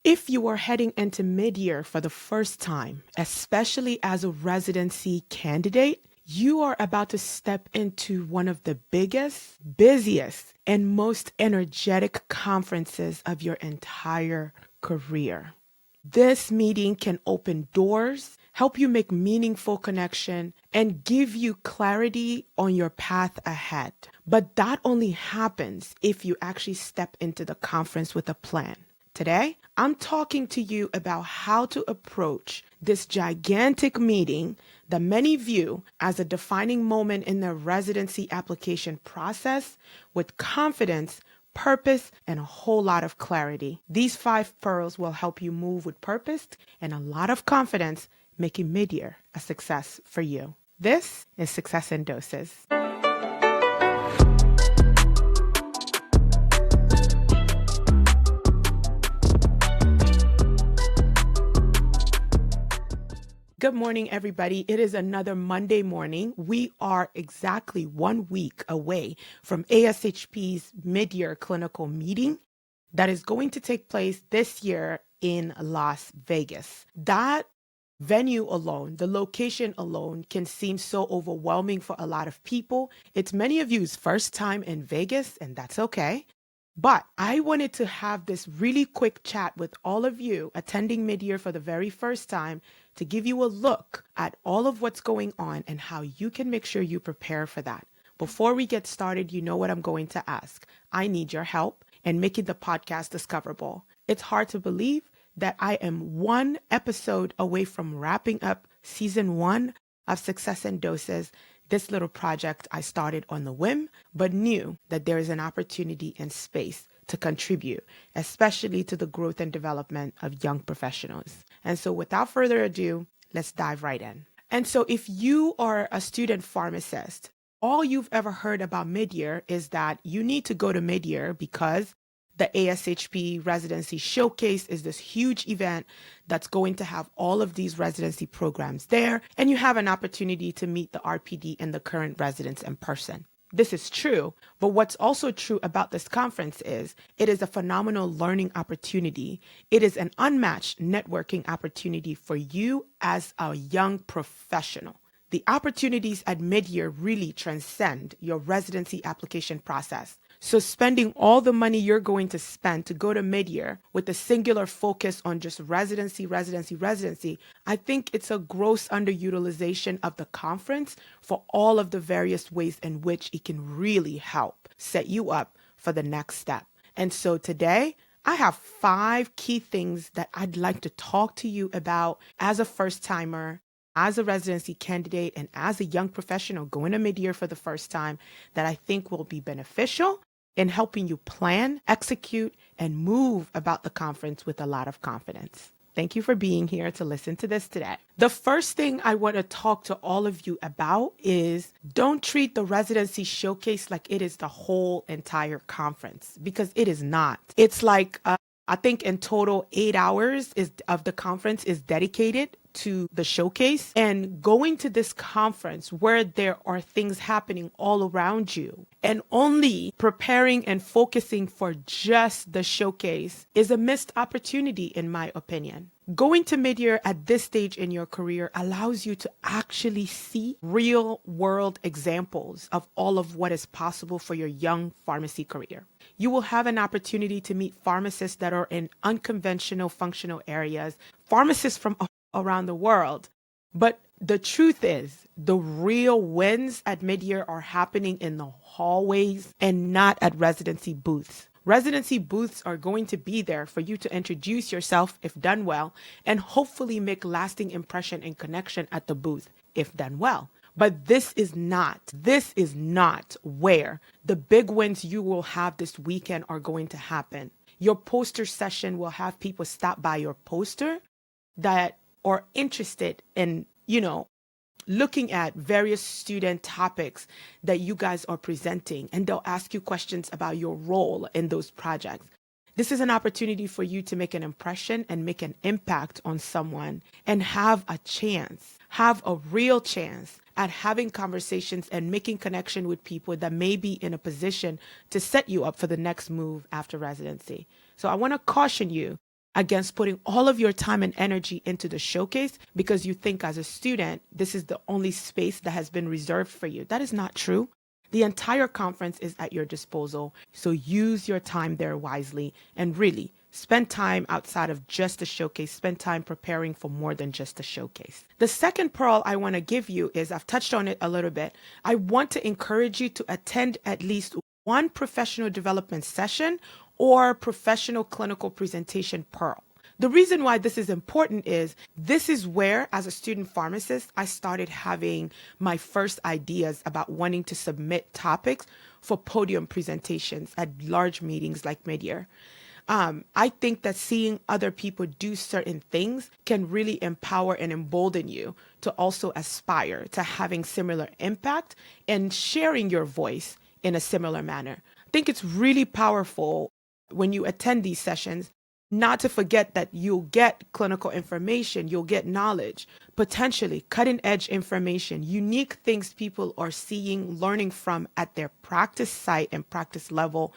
If you are heading into midyear for the first time, especially as a residency candidate, you are about to step into one of the biggest, busiest, and most energetic conferences of your entire career. This meeting can open doors, help you make meaningful connection, and give you clarity on your path ahead. But that only happens if you actually step into the conference with a plan. Today, I'm talking to you about how to approach this gigantic meeting that many view as a defining moment in their residency application process with confidence, purpose, and a whole lot of clarity. These 5 pearls will help you move with purpose and a lot of confidence, making midyear a success for you. This is Success in Doses. Good morning, everybody. It is another Monday morning. We are exactly 1 week away from ASHP's Midyear Clinical Meeting that is going to take place this year in Las Vegas. That venue alone, the location alone, can seem so overwhelming for a lot of people. It's many of you's first time in Vegas, and that's okay. But I wanted to have this really quick chat with all of you attending midyear for the very first time to give you a look at all of what's going on and how you can make sure you prepare for that. Before we get started, you know what I'm going to ask. I need your help in making the podcast discoverable. It's hard to believe that I am 1 episode away from wrapping up season 1 of Success in Doses. This little project I started on the whim, but knew that there is an opportunity and space to contribute, especially to the growth and development of young professionals. And so without further ado, let's dive right in. And so if you are a student pharmacist, all you've ever heard about midyear is that you need to go to midyear because the ASHP Residency Showcase is this huge event that's going to have all of these residency programs there, and you have an opportunity to meet the RPD and the current residents in person. This is true, but what's also true about this conference is it is a phenomenal learning opportunity. It is an unmatched networking opportunity for you as a young professional. The opportunities at midyear really transcend your residency application process. So spending all the money you're going to spend to go to midyear with a singular focus on just residency, I think it's a gross underutilization of the conference for all of the various ways in which it can really help set you up for the next step. And so today, I have 5 key things that I'd like to talk to you about as a first-timer, as a residency candidate, and as a young professional going to midyear for the first time that I think will be beneficial in helping you plan, execute, and move about the conference with a lot of confidence. Thank you for being here to listen to this today. The first thing I want to talk to all of you about is don't treat the residency showcase like it is the whole entire conference, because it is not. It's like, I think in total 8 hours of the conference is dedicated to the showcase, and going to this conference where there are things happening all around you and only preparing and focusing for just the showcase is a missed opportunity, in my opinion. Going to midyear at this stage in your career allows you to actually see real world examples of all of what is possible for your young pharmacy career. You will have an opportunity to meet pharmacists that are in unconventional functional areas, pharmacists from around the world. But the truth is, the real wins at midyear are happening in the hallways and not at residency booths. Residency booths are going to be there for you to introduce yourself if done well, and hopefully make lasting impression and connection at the booth if done well. But this is not where the big wins you will have this weekend are going to happen. Your poster session will have people stop by your poster that are interested in, looking at various student topics that you guys are presenting, and they'll ask you questions about your role in those projects. This is an opportunity for you to make an impression and make an impact on someone and have a real chance at having conversations and making connection with people that may be in a position to set you up for the next move after residency. So I want to caution you against putting all of your time and energy into the showcase because you think as a student, this is the only space that has been reserved for you. That is not true. The entire conference is at your disposal. So use your time there wisely and really spend time outside of just the showcase. Spend time preparing for more than just the showcase. The second pearl I want to give you is, I've touched on it a little bit. I want to encourage you to attend at least one professional development session or professional clinical presentation pearl. The reason why this is important is this is where, as a student pharmacist, I started having my first ideas about wanting to submit topics for podium presentations at large meetings like Midyear. I think that seeing other people do certain things can really empower and embolden you to also aspire to having similar impact and sharing your voice in a similar manner. I think it's really powerful when you attend these sessions, not to forget that you'll get clinical information, you'll get knowledge, potentially cutting edge information, unique things people are seeing, learning from at their practice site and practice level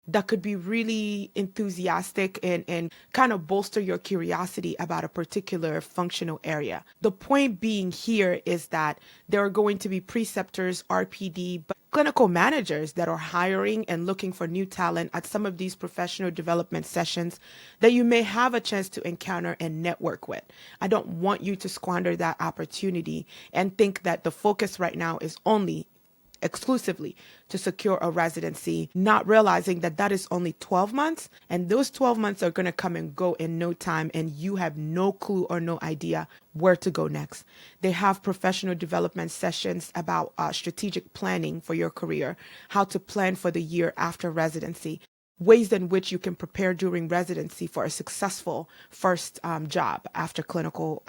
that could be really enthusiastic and kind of bolster your curiosity about a particular functional area. The point being here is that there are going to be preceptors, RPD, but clinical managers that are hiring and looking for new talent at some of these professional development sessions that you may have a chance to encounter and network with. I don't want you to squander that opportunity and think that the focus right now is only exclusively to secure a residency, not realizing that that is only 12 months and those 12 months are going to come and go in no time and you have no clue or no idea where to go next. They have professional development sessions about strategic planning for your career, how to plan for the year after residency, ways in which you can prepare during residency for a successful first job after clinical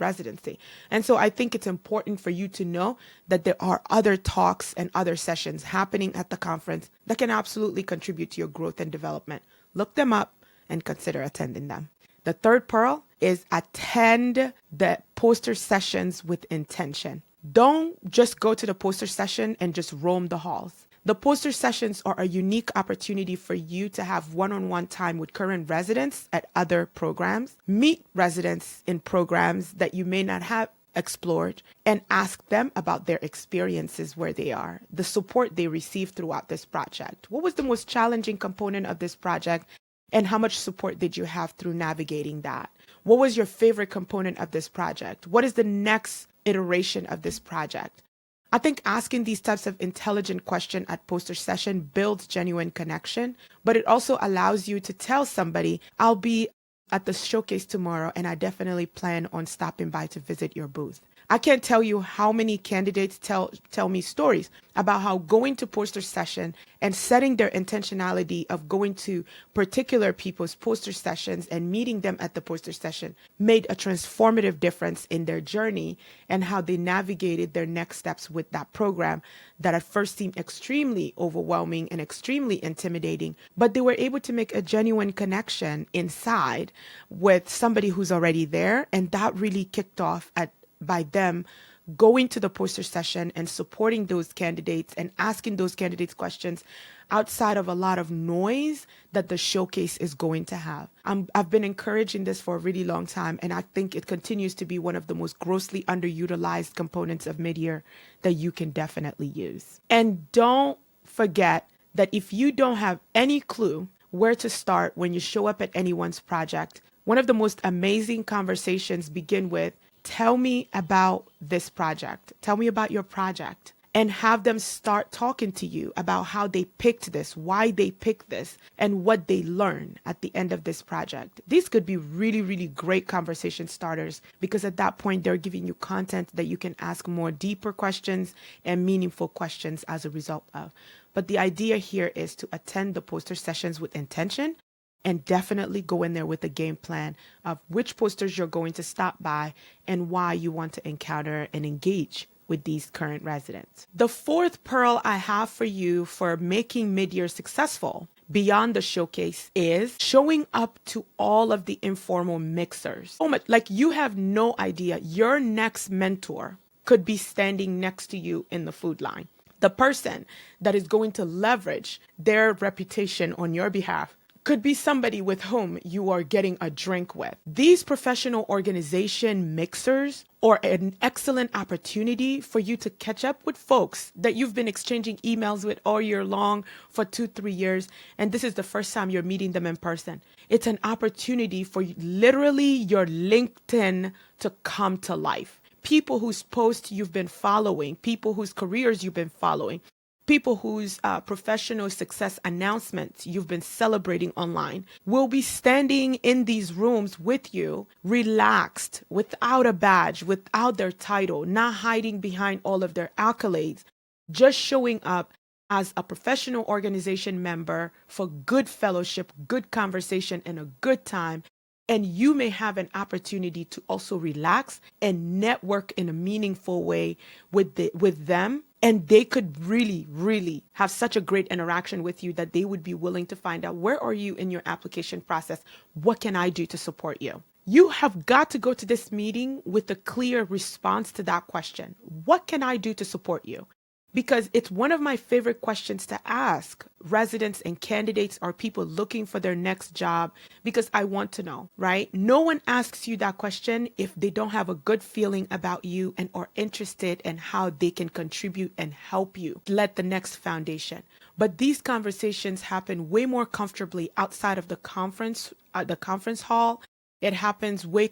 residency. And so I think it's important for you to know that there are other talks and other sessions happening at the conference that can absolutely contribute to your growth and development. Look them up and consider attending them. The third pearl is attend the poster sessions with intention. Don't just go to the poster session and just roam the halls. The poster sessions are a unique opportunity for you to have one-on-one time with current residents at other programs, meet residents in programs that you may not have explored, and ask them about their experiences where they are, the support they received throughout this project. What was the most challenging component of this project, and how much support did you have through navigating that? What was your favorite component of this project? What is the next iteration of this project? I think asking these types of intelligent questions at poster session builds genuine connection, but it also allows you to tell somebody, I'll be at the showcase tomorrow and I definitely plan on stopping by to visit your booth. I can't tell you how many candidates tell me stories about how going to poster session and setting their intentionality of going to particular people's poster sessions and meeting them at the poster session made a transformative difference in their journey and how they navigated their next steps with that program that at first seemed extremely overwhelming and extremely intimidating, but they were able to make a genuine connection inside with somebody who's already there. And that really kicked off by them going to the poster session and supporting those candidates and asking those candidates questions outside of a lot of noise that the showcase is going to have. I've been encouraging this for a really long time, and I think it continues to be one of the most grossly underutilized components of Midyear that you can definitely use. And don't forget that if you don't have any clue where to start when you show up at anyone's project, one of the most amazing conversations begin with, tell me about this project. Tell me about your project. And have them start talking to you about how they picked this, why they picked this, and what they learned at the end of this project. These could be really, really great conversation starters because at that point, they're giving you content that you can ask more deeper questions and meaningful questions as a result of. But the idea here is to attend the poster sessions with intention and definitely go in there with a game plan of which posters you're going to stop by and why you want to encounter and engage with these current residents. The fourth pearl I have for you for making Midyear successful beyond the showcase is showing up to all of the informal mixers. Oh my, like you have no idea. Your next mentor could be standing next to you in the food line. The person that is going to leverage their reputation on your behalf could be somebody with whom you are getting a drink with. These professional organization mixers are an excellent opportunity for you to catch up with folks that you've been exchanging emails with all year long for 2-3 years, and this is the first time you're meeting them in person. It's an opportunity for literally your LinkedIn to come to life. People whose posts you've been following, people whose careers you've been following, people whose professional success announcements you've been celebrating online will be standing in these rooms with you, relaxed, without a badge, without their title, not hiding behind all of their accolades, just showing up as a professional organization member for good fellowship, good conversation, and a good time. And you may have an opportunity to also relax and network in a meaningful way with them. And they could really, really have such a great interaction with you that they would be willing to find out, where are you in your application process? What can I do to support you? You have got to go to this meeting with a clear response to that question. What can I do to support you? Because it's one of my favorite questions to ask residents and candidates or people looking for their next job, because I want to know, right? No one asks you that question if they don't have a good feeling about you and are interested in how they can contribute and help you let the next foundation. But these conversations happen way more comfortably outside of the conference hall. It happens way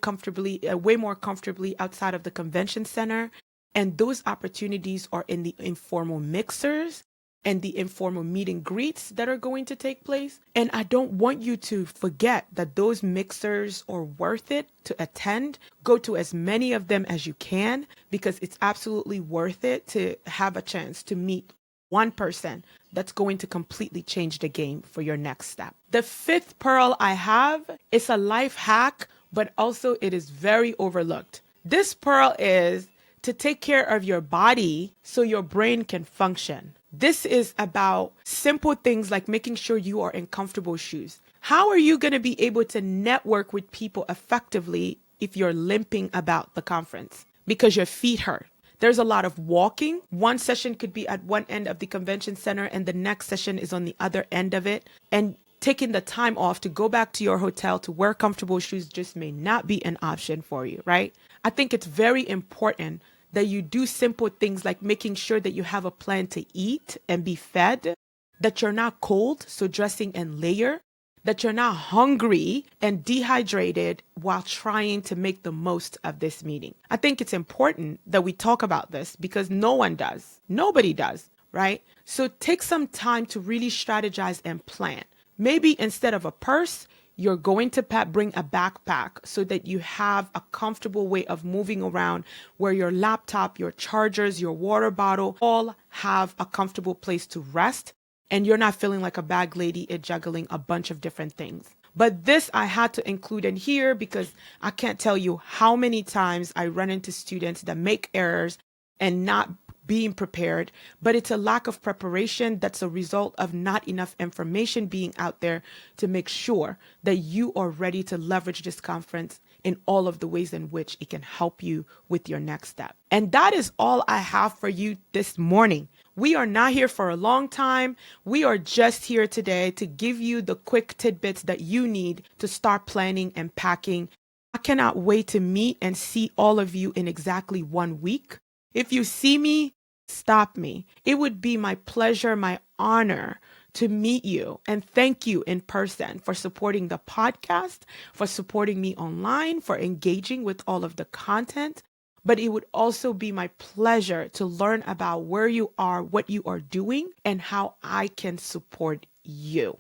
more comfortably outside of the convention center. And those opportunities are in the informal mixers and the informal meet and greets that are going to take place. And I don't want you to forget that those mixers are worth it to attend. Go to as many of them as you can, because it's absolutely worth it to have a chance to meet one person that's going to completely change the game for your next step. The fifth pearl I have is a life hack, but also it is very overlooked. This pearl is to take care of your body so your brain can function. This is about simple things like making sure you are in comfortable shoes. How are you going to be able to network with people effectively if you're limping about the conference because your feet hurt? There's a lot of walking. One session could be at one end of the convention center and the next session is on the other end of it. And taking the time off to go back to your hotel to wear comfortable shoes just may not be an option for you, right? I think it's very important that you do simple things like making sure that you have a plan to eat and be fed, that you're not cold, so dressing in layer, that you're not hungry and dehydrated while trying to make the most of this meeting. I think it's important that we talk about this because no one does. Nobody does, right? So take some time to really strategize and plan. Maybe instead of a purse, you're going to bring a backpack so that you have a comfortable way of moving around where your laptop, your chargers, your water bottle all have a comfortable place to rest. And you're not feeling like a bag lady and juggling a bunch of different things. But this I had to include in here because I can't tell you how many times I run into students that make errors and not being prepared, but it's a lack of preparation that's a result of not enough information being out there to make sure that you are ready to leverage this conference in all of the ways in which it can help you with your next step. And that is all I have for you this morning. We are not here for a long time. We are just here today to give you the quick tidbits that you need to start planning and packing. I cannot wait to meet and see all of you in exactly 1 week. If you see me, stop me. It would be my pleasure, my honor to meet you and thank you in person for supporting the podcast, for supporting me online, for engaging with all of the content. But it would also be my pleasure to learn about where you are, what you are doing, and how I can support you.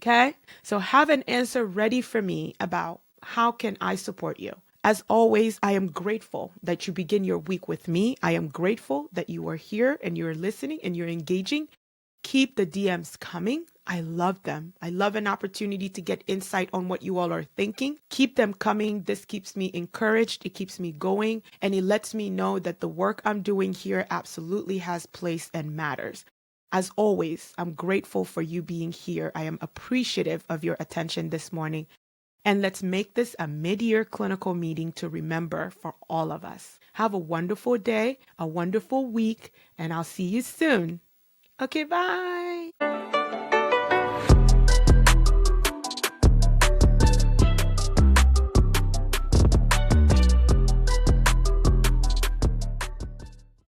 Okay? So have an answer ready for me about how can I support you. As always, I am grateful that you begin your week with me. I am grateful that you are here and you're listening and you're engaging. Keep the DMs coming. I love them. I love an opportunity to get insight on what you all are thinking. Keep them coming. This keeps me encouraged. It keeps me going. And it lets me know that the work I'm doing here absolutely has place and matters. As always, I'm grateful for you being here. I am appreciative of your attention this morning. And let's make this a mid-year clinical meeting to remember for all of us. Have a wonderful day, a wonderful week, and I'll see you soon. Okay, bye.